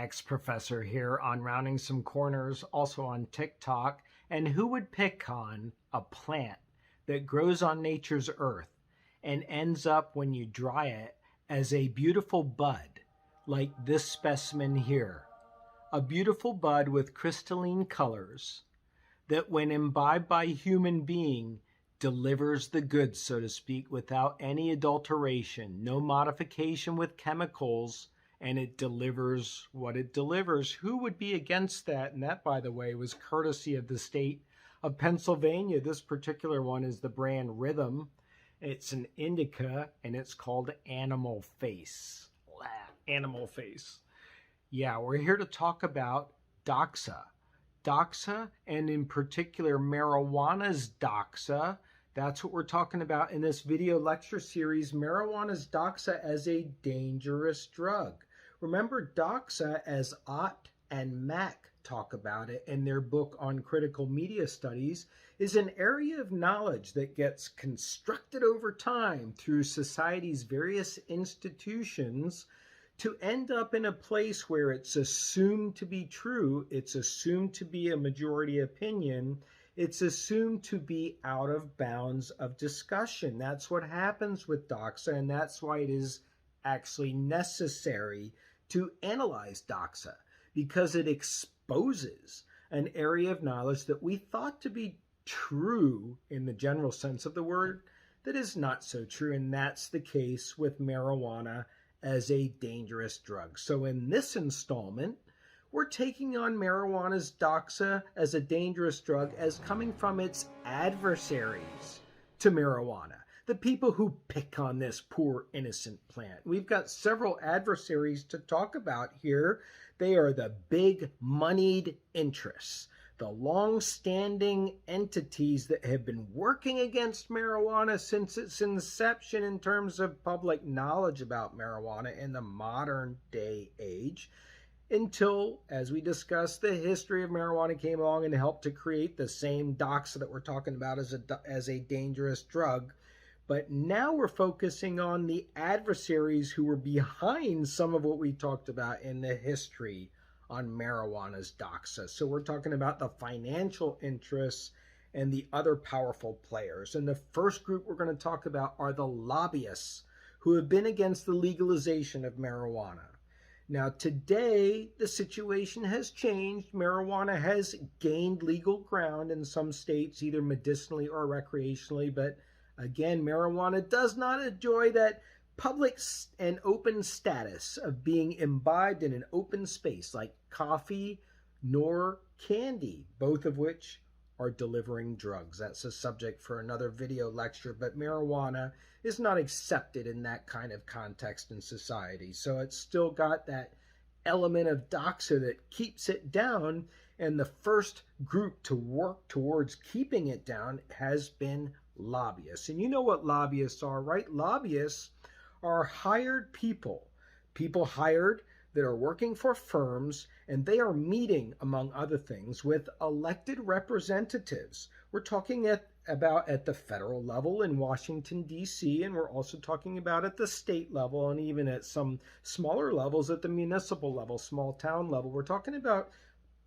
xProfessor here on Rounding Some Corners, also on TikTok. And who would pick on a plant that grows on nature's earth and ends up, when you dry it, as a beautiful bud, like this specimen here? A beautiful bud with crystalline colors that, when imbibed by a human being, delivers the goods, so to speak, without any adulteration, no modification with chemicals, and it delivers what it delivers. Who would be against that? And that, by the way, was courtesy of the state of Pennsylvania. This particular one is the brand Rhythm. It's an indica, and it's called Animal Face. Animal Face. Yeah, we're here to talk about Doxa. Doxa, and in particular marijuana's Doxa. That's what we're talking about in this video lecture series, marijuana's Doxa as a dangerous drug. Remember, Doxa, as Ott and Mack talk about it in their book on critical media studies, is an area of knowledge that gets constructed over time through society's various institutions to end up in a place where it's assumed to be true, it's assumed to be a majority opinion, it's assumed to be out of bounds of discussion. That's what happens with Doxa, and that's why it is actually necessary to analyze Doxa, because it exposes an area of knowledge that we thought to be true in the general sense of the word that is not so true, and that's the case with marijuana as a dangerous drug. So in this installment, we're taking on marijuana's Doxa as a dangerous drug as coming from its adversaries to marijuana, the people who pick on this poor innocent plant. We've got several adversaries to talk about here. They are the big moneyed interests, the long-standing entities that have been working against marijuana since its inception in terms of public knowledge about marijuana in the modern day age, until, as we discussed, the history of marijuana came along and helped to create the same Doxa that we're talking about as a dangerous drug. But now we're focusing on the adversaries who were behind some of what we talked about in the history on marijuana's Doxa. So we're talking about the financial interests and the other powerful players. And the first group we're going to talk about are the lobbyists who have been against the legalization of marijuana. Now, today, the situation has changed. Marijuana has gained legal ground in some states, either medicinally or recreationally. But again, marijuana does not enjoy that public and open status of being imbibed in an open space like coffee nor candy, both of which are delivering drugs. That's a subject for another video lecture, but marijuana is not accepted in that kind of context in society. So it's still got that element of Doxa that keeps it down, and the first group to work towards keeping it down has been lobbyists. And you know what lobbyists are, right? Lobbyists are hired people hired that are working for firms, and they are meeting, among other things, with elected representatives. We're talking about at the federal level in Washington, D.C., and we're also talking about at the state level and even at some smaller levels at the municipal level, small town level. We're talking about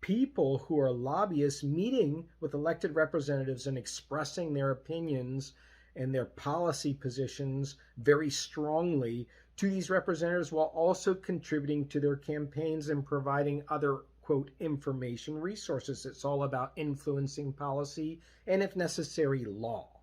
people who are lobbyists meeting with elected representatives and expressing their opinions and their policy positions very strongly to these representatives, while also contributing to their campaigns and providing other, quote, information resources. It's all about influencing policy and, if necessary, law.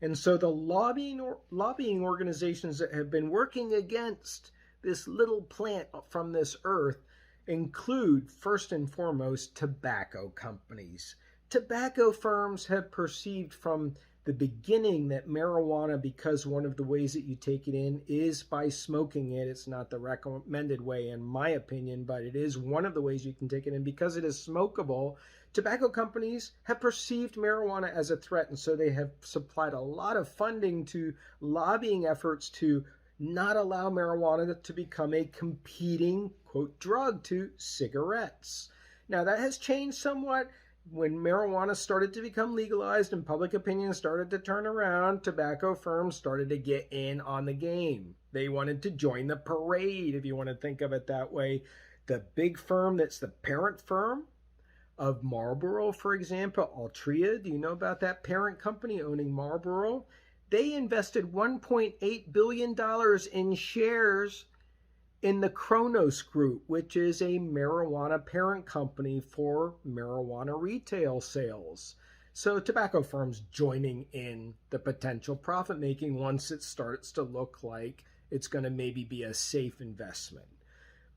And so the lobbying organizations that have been working against this little plant from this earth include, first and foremost, tobacco companies. Tobacco firms have perceived from the beginning that marijuana, because one of the ways that you take it in is by smoking it. It's not the recommended way, in my opinion, but it is one of the ways you can take it in. Because it is smokable, tobacco companies have perceived marijuana as a threat, and so they have supplied a lot of funding to lobbying efforts to not allow marijuana to become a competing, quote, drug to cigarettes. Now, that has changed somewhat. When marijuana started to become legalized and public opinion started to turn around, tobacco firms started to get in on the game. They wanted to join the parade, if you want to think of it that way. The big firm that's the parent firm of Marlboro, for example, Altria, do you know about that parent company owning Marlboro? They invested $1.8 billion in shares in the Kronos Group, which is a marijuana parent company for marijuana retail sales. So tobacco firms joining in the potential profit making once it starts to look like it's going to maybe be a safe investment.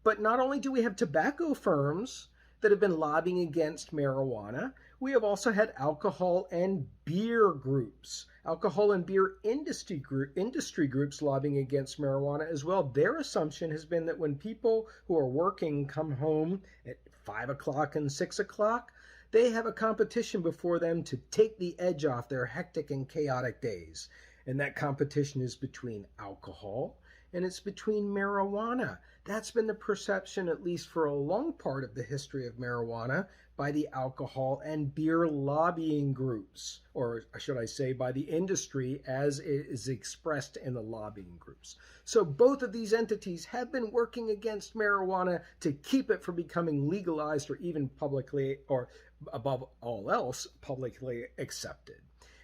But not only do we have tobacco firms that have been lobbying against marijuana, we have also had alcohol and beer groups, alcohol and beer industry groups lobbying against marijuana as well. Their assumption has been that when people who are working come home at 5 o'clock and 6 o'clock, they have a competition before them to take the edge off their hectic and chaotic days. And that competition is between alcohol and it's between marijuana. That's been the perception, at least for a long part of the history of marijuana, by the alcohol and beer lobbying groups, or should I say by the industry as it is expressed in the lobbying groups. So both of these entities have been working against marijuana to keep it from becoming legalized or even publicly, or above all else, publicly accepted.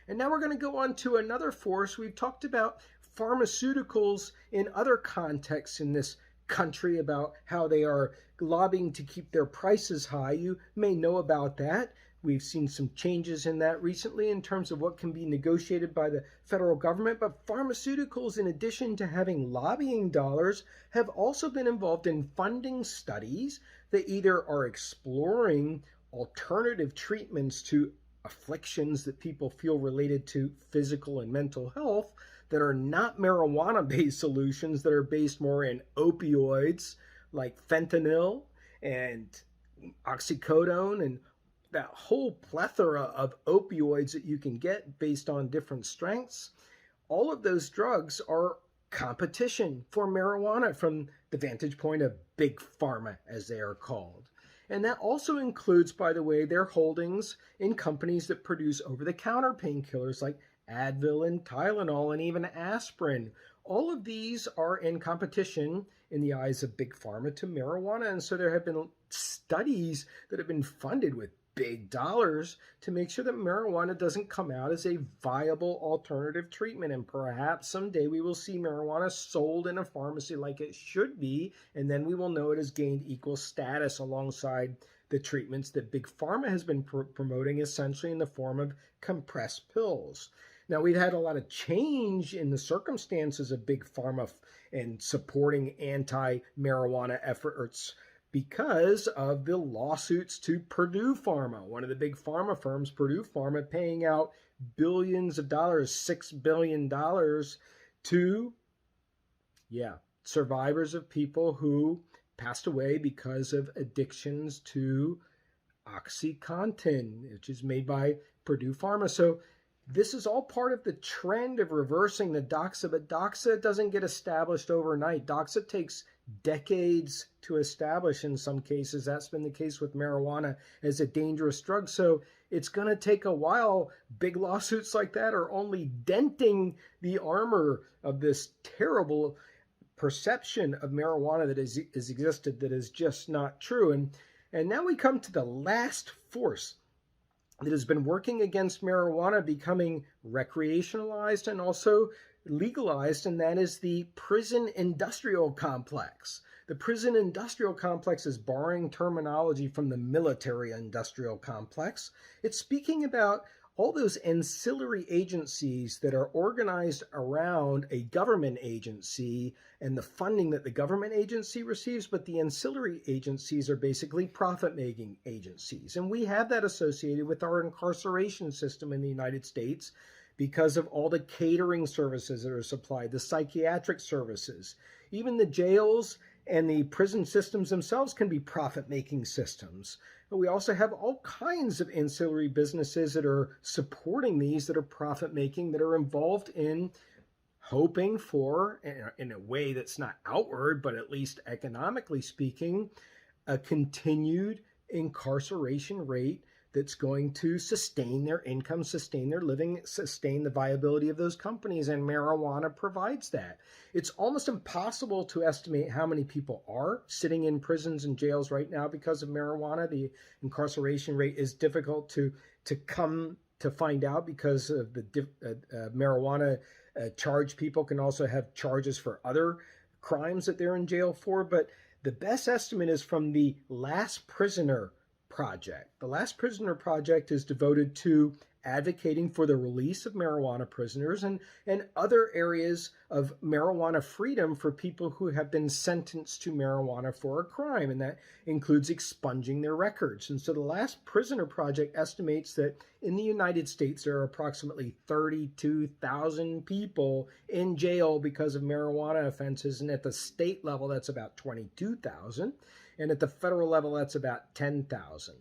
And now we're going to go on to another force. We've talked about pharmaceuticals in other contexts in this country about how they are lobbying to keep their prices high. You may know about that. We've seen some changes in that recently in terms of what can be negotiated by the federal government. But pharmaceuticals, in addition to having lobbying dollars, have also been involved in funding studies that either are exploring alternative treatments to afflictions that people feel related to physical and mental health that are not marijuana-based solutions, that are based more in opioids like fentanyl and oxycodone and that whole plethora of opioids that you can get based on different strengths. All of those drugs are competition for marijuana from the vantage point of big pharma, as they are called. And that also includes, by the way, their holdings in companies that produce over-the-counter painkillers like Advil and Tylenol and even aspirin. All of these are in competition in the eyes of big pharma to marijuana. And so there have been studies that have been funded with big dollars to make sure that marijuana doesn't come out as a viable alternative treatment. And perhaps someday we will see marijuana sold in a pharmacy like it should be, and then we will know it has gained equal status alongside the treatments that big pharma has been promoting, essentially in the form of compressed pills. Now, we've had a lot of change in the circumstances of big pharma and supporting anti-marijuana efforts because of the lawsuits to Purdue Pharma, one of the big pharma firms, Purdue Pharma, paying out billions of dollars, $6 billion to, survivors of people who passed away because of addictions to OxyContin, which is made by Purdue Pharma. So this is all part of the trend of reversing the Doxa, but Doxa doesn't get established overnight. Doxa takes decades to establish in some cases. That's been the case with marijuana as a dangerous drug. So it's going to take a while. Big lawsuits like that are only denting the armor of this terrible perception of marijuana that has existed that is just not true. And now we come to the last force that has been working against marijuana becoming recreationalized and also legalized, and that is the prison industrial complex. The prison industrial complex is borrowing terminology from the military industrial complex. It's speaking about all those ancillary agencies that are organized around a government agency and the funding that the government agency receives, but the ancillary agencies are basically profit-making agencies. And we have that associated with our incarceration system in the United States because of all the catering services that are supplied, the psychiatric services. Even the jails and the prison systems themselves can be profit-making systems. But we also have all kinds of ancillary businesses that are supporting these, that are profit-making, that are involved in hoping for, in a way that's not outward, but at least economically speaking, a continued incarceration rate that's going to sustain their income, sustain their living, sustain the viability of those companies, and marijuana provides that. It's almost impossible to estimate how many people are sitting in prisons and jails right now because of marijuana. The incarceration rate is difficult to come to find out because of the marijuana charged people can also have charges for other crimes that they're in jail for. But the best estimate is from the Last Prisoner Project. The Last Prisoner Project is devoted to advocating for the release of marijuana prisoners and other areas of marijuana freedom for people who have been sentenced to marijuana for a crime, and that includes expunging their records. And so the Last Prisoner Project estimates that in the United States there are approximately 32,000 people in jail because of marijuana offenses, and at the state level that's about 22,000, and at the federal level that's about 10,000.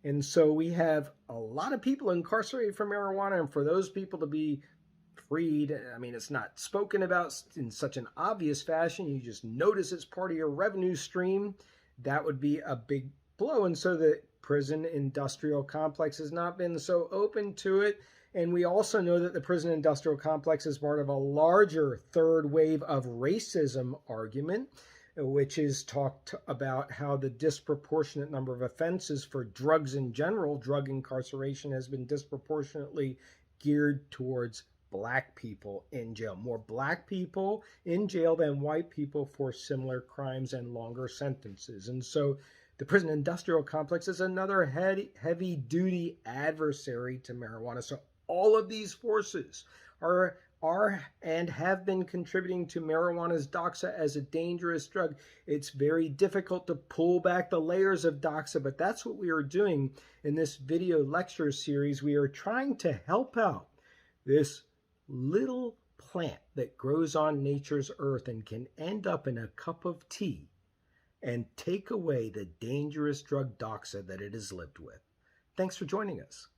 And so we have a lot of people incarcerated for marijuana, and for those people to be freed, I mean, it's not spoken about in such an obvious fashion. You just notice it's part of your revenue stream. That would be a big blow. And so the prison industrial complex has not been so open to it. And we also know that the prison industrial complex is part of a larger third wave of racism argument, which is talked about how the disproportionate number of offenses for drugs in general, drug incarceration, has been disproportionately geared towards black people in jail. More black people in jail than white people for similar crimes and longer sentences. And so the prison industrial complex is another heavy-duty adversary to marijuana. So all of these forces are and have been contributing to marijuana's Doxa as a dangerous drug. It's very difficult to pull back the layers of Doxa, but that's what we are doing in this video lecture series. We are trying to help out this little plant that grows on nature's earth and can end up in a cup of tea and take away the dangerous drug Doxa that it has lived with. Thanks for joining us.